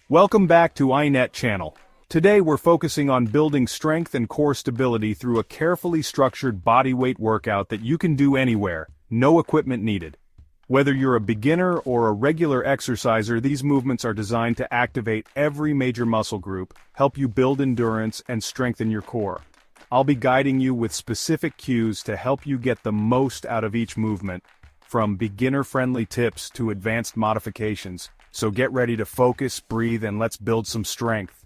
Welcome back to iNet channel. Today we're focusing on building strength and core stability through a carefully structured bodyweight workout that you can do anywhere, no equipment needed. Whether you're a beginner or a regular exerciser, these movements are designed to activate every major muscle group, help you build endurance and strengthen your core. I'll be guiding you with specific cues to help you get the most out of each movement, from beginner-friendly tips to advanced modifications. So get ready to focus, breathe, and let's build some strength.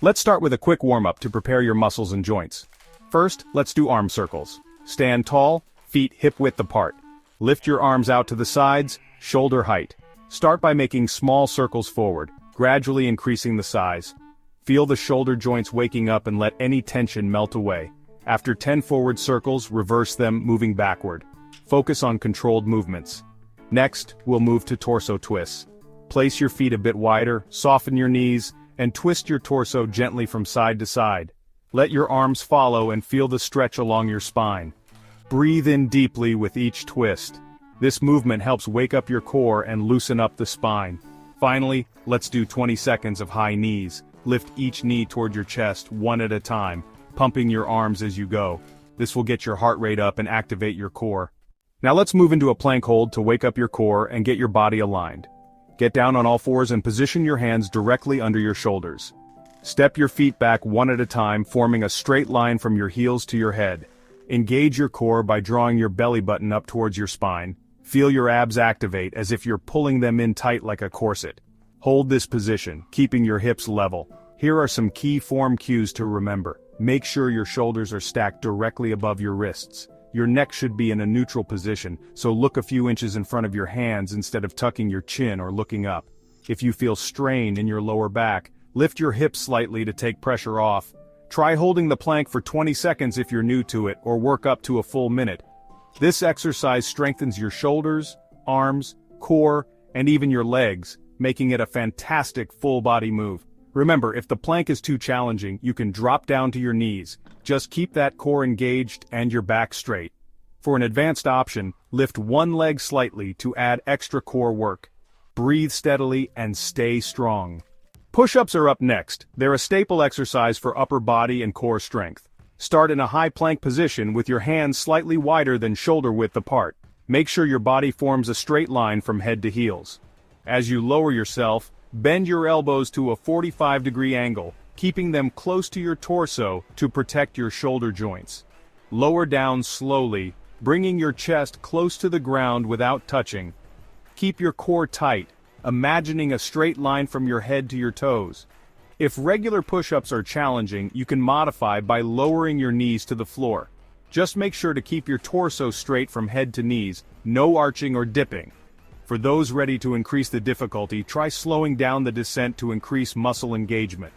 Let's start with a quick warm-up to prepare your muscles and joints. First, let's do arm circles. Stand tall, feet hip-width apart. Lift your arms out to the sides, shoulder height. Start by making small circles forward, gradually increasing the size. Feel the shoulder joints waking up and let any tension melt away. After 10 forward circles, reverse them, moving backward. Focus on controlled movements. Next, we'll move to torso twists. Place your feet a bit wider, soften your knees, and twist your torso gently from side to side. Let your arms follow and feel the stretch along your spine. Breathe in deeply with each twist. This movement helps wake up your core and loosen up the spine. Finally, let's do 20 seconds of high knees. Lift each knee toward your chest one at a time, pumping your arms as you go. This will get your heart rate up and activate your core. Now let's move into a plank hold to wake up your core and get your body aligned. Get down on all fours and position your hands directly under your shoulders. Step your feet back one at a time, forming a straight line from your heels to your head. Engage your core by drawing your belly button up towards your spine. Feel your abs activate as if you're pulling them in tight like a corset. Hold this position, keeping your hips level. Here are some key form cues to remember. Make sure your shoulders are stacked directly above your wrists. Your neck should be in a neutral position, so look a few inches in front of your hands instead of tucking your chin or looking up. If you feel strain in your lower back, lift your hips slightly to take pressure off. Try holding the plank for 20 seconds if you're new to it, or work up to a full minute. This exercise strengthens your shoulders, arms, core, and even your legs, making it a fantastic full-body move. Remember, if the plank is too challenging, you can drop down to your knees. Just keep that core engaged and your back straight. For an advanced option, lift one leg slightly to add extra core work. Breathe steadily and stay strong. Push-ups are up next. They're a staple exercise for upper body and core strength. Start in a high plank position with your hands slightly wider than shoulder width apart. Make sure your body forms a straight line from head to heels. As you lower yourself, bend your elbows to a 45-degree angle, keeping them close to your torso to protect your shoulder joints. Lower down slowly, bringing your chest close to the ground without touching. Keep your core tight, imagining a straight line from your head to your toes. If regular push-ups are challenging, you can modify by lowering your knees to the floor. Just make sure to keep your torso straight from head to knees, no arching or dipping. For those ready to increase the difficulty, try slowing down the descent to increase muscle engagement.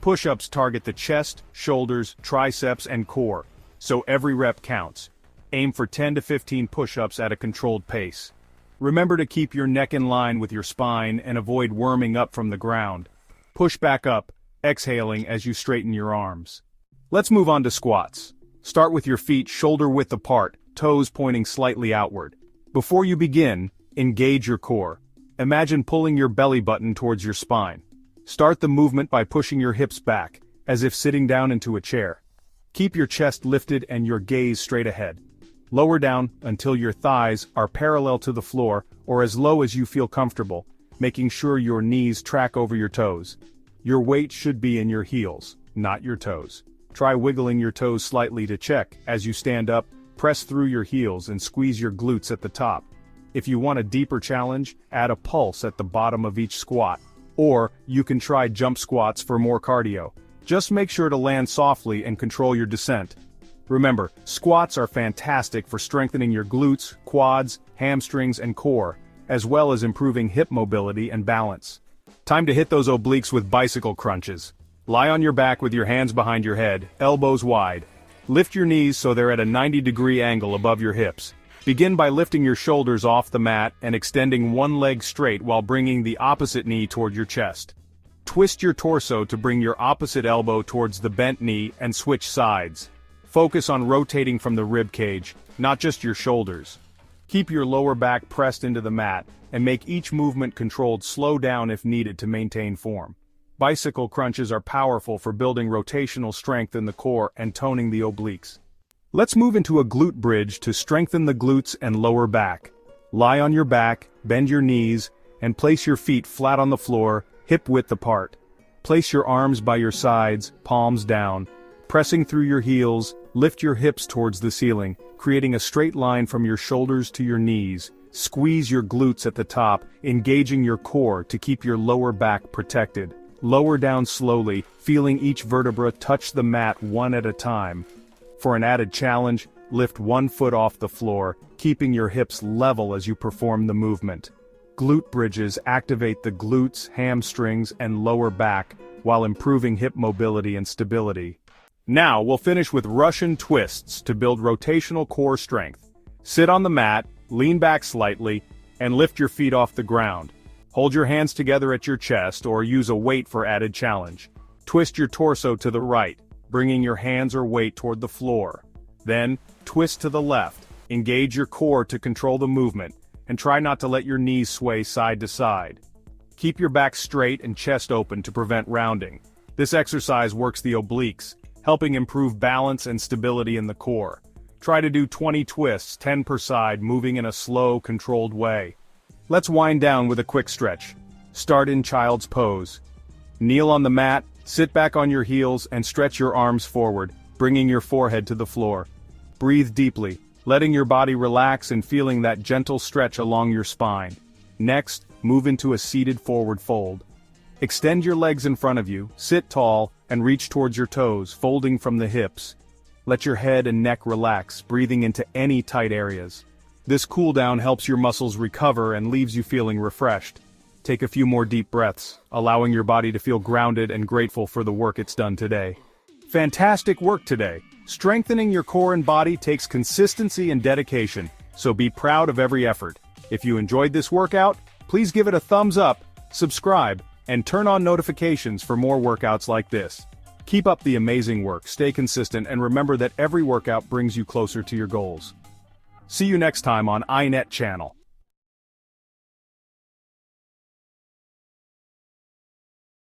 Push-ups target the chest, shoulders, triceps, and core, so every rep counts. Aim for 10 to 15 push-ups at a controlled pace. Remember to keep your neck in line with your spine and avoid worming up from the ground. Push back up, exhaling as you straighten your arms. Let's move on to squats. Start with your feet shoulder-width apart, toes pointing slightly outward. Before you begin, engage your core. Imagine pulling your belly button towards your spine. Start the movement by pushing your hips back, as if sitting down into a chair. Keep your chest lifted and your gaze straight ahead. Lower down until your thighs are parallel to the floor or as low as you feel comfortable, making sure your knees track over your toes. Your weight should be in your heels, not your toes. Try wiggling your toes slightly to check. As you stand up, press through your heels and squeeze your glutes at the top. If you want a deeper challenge, add a pulse at the bottom of each squat. Or, you can try jump squats for more cardio. Just make sure to land softly and control your descent. Remember, squats are fantastic for strengthening your glutes, quads, hamstrings, and core, as well as improving hip mobility and balance. Time to hit those obliques with bicycle crunches. Lie on your back with your hands behind your head, elbows wide. Lift your knees so they're at a 90-degree angle above your hips. Begin by lifting your shoulders off the mat and extending one leg straight while bringing the opposite knee toward your chest. Twist your torso to bring your opposite elbow towards the bent knee and switch sides. Focus on rotating from the rib cage, not just your shoulders. Keep your lower back pressed into the mat, and make each movement controlled. Slow down if needed to maintain form. Bicycle crunches are powerful for building rotational strength in the core and toning the obliques. Let's move into a glute bridge to strengthen the glutes and lower back. Lie on your back, bend your knees, and place your feet flat on the floor, hip-width apart. Place your arms by your sides, palms down. Pressing through your heels, lift your hips towards the ceiling, creating a straight line from your shoulders to your knees. Squeeze your glutes at the top, engaging your core to keep your lower back protected. Lower down slowly, feeling each vertebra touch the mat one at a time. For an added challenge, lift one foot off the floor, keeping your hips level as you perform the movement. Glute bridges activate the glutes, hamstrings, and lower back, while improving hip mobility and stability. Now we'll finish with Russian twists to build rotational core strength. Sit on the mat, lean back slightly, and lift your feet off the ground. Hold your hands together at your chest or use a weight for added challenge. Twist your torso to the right, bringing your hands or weight toward the floor. Then, twist to the left, engage your core to control the movement, and try not to let your knees sway side to side. Keep your back straight and chest open to prevent rounding. This exercise works the obliques, helping improve balance and stability in the core. Try to do 20 twists, 10 per side, moving in a slow, controlled way. Let's wind down with a quick stretch. Start in child's pose. Kneel on the mat, sit back on your heels, and stretch your arms forward, bringing your forehead to the floor. Breathe deeply, letting your body relax and feeling that gentle stretch along your spine. Next, move into a seated forward fold. Extend your legs in front of you, sit tall, and reach towards your toes, folding from the hips. Let your head and neck relax, breathing into any tight areas. This cool down helps your muscles recover and leaves you feeling refreshed. Take a few more deep breaths, allowing your body to feel grounded and grateful for the work it's done today. Fantastic work today! Strengthening your core and body takes consistency and dedication, so be proud of every effort. If you enjoyed this workout, please give it a thumbs up, subscribe, and turn on notifications for more workouts like this. Keep up the amazing work, stay consistent, and remember that every workout brings you closer to your goals. See you next time on iNet Channel.